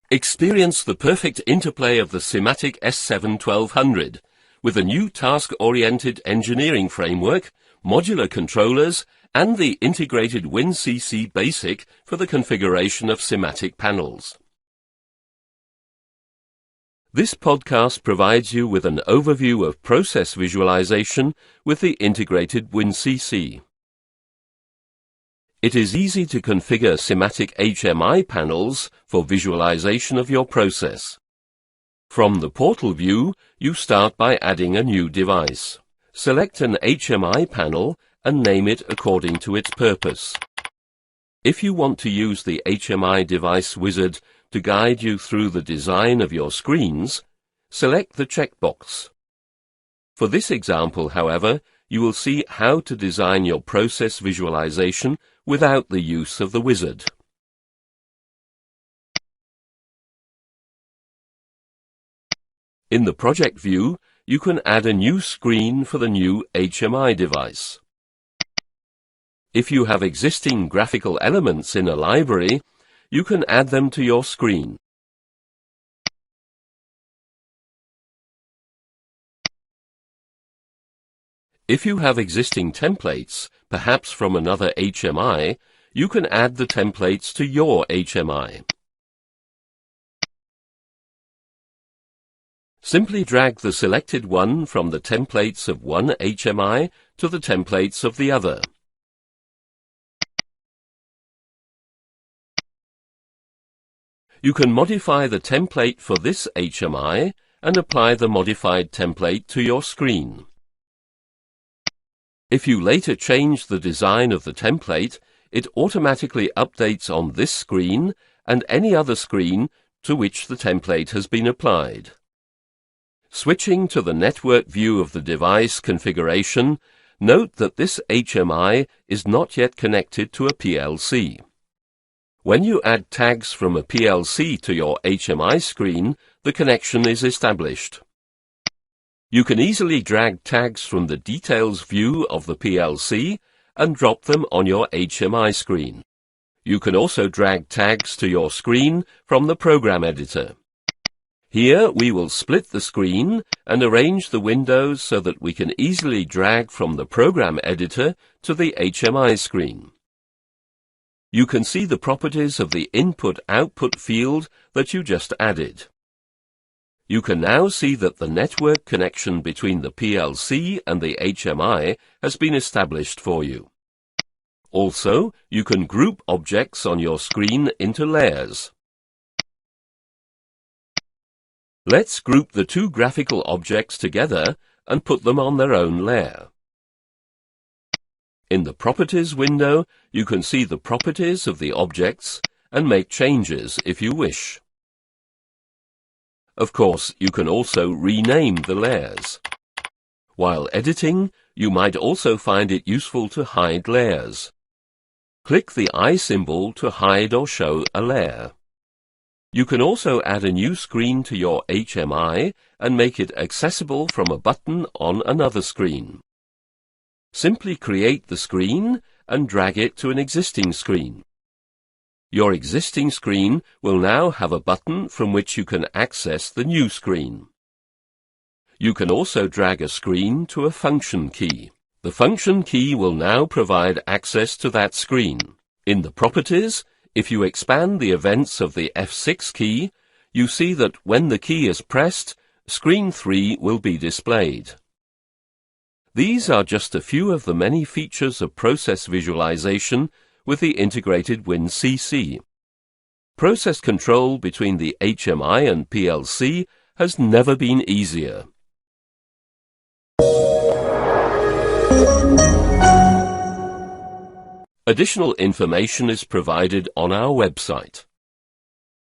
Experience the perfect interplay of the SIMATIC S7-1200 with a new task-oriented engineering framework, modular controllers, and the integrated WinCC BASIC for the configuration of SIMATIC panels. This podcast provides you with an overview of process visualization with the integrated WinCC. It is easy to configure SIMATIC HMI panels for visualization of your process. From the portal view, you start by adding a new device. Select an HMI panel and name it according to its purpose. If you want to use the HMI device wizard to guide you through the design of your screens, select the checkbox. For this example, however, you will see how to design your process visualization without the use of the wizard. In the project view, you can add a new screen for the new HMI device. If you have existing graphical elements in a library, you can add them to your screen. If you have existing templates, perhaps from another HMI, you can add the templates to your HMI. Simply drag the selected one from the templates of one HMI to the templates of the other. You can modify the template for this HMI and apply the modified template to your screen. If you later change the design of the template, it automatically updates on this screen and any other screen to which the template has been applied. Switching to the network view of the device configuration, note that this HMI is not yet connected to a PLC. When you add tags from a PLC to your HMI screen, the connection is established. You can easily drag tags from the details view of the PLC and drop them on your HMI screen. You can also drag tags to your screen from the program editor. Here we will split the screen and arrange the windows so that we can easily drag from the program editor to the HMI screen. You can see the properties of the input-output field that you just added. You can now see that the network connection between the PLC and the HMI has been established for you. Also, you can group objects on your screen into layers. Let's group the two graphical objects together and put them on their own layer. In the Properties window, you can see the properties of the objects and make changes if you wish. Of course, you can also rename the layers. While editing, you might also find it useful to hide layers. Click the eye symbol to hide or show a layer. You can also add a new screen to your HMI and make it accessible from a button on another screen. Simply create the screen and drag it to an existing screen. Your existing screen will now have a button from which you can access the new screen. You can also drag a screen to a function key. The function key will now provide access to that screen. In the Properties, if you expand the events of the F6 key, you see that when the key is pressed, screen 3 will be displayed. These are just a few of the many features of process visualization with the integrated WinCC. Process control between the HMI and PLC has never been easier. Additional information is provided on our website.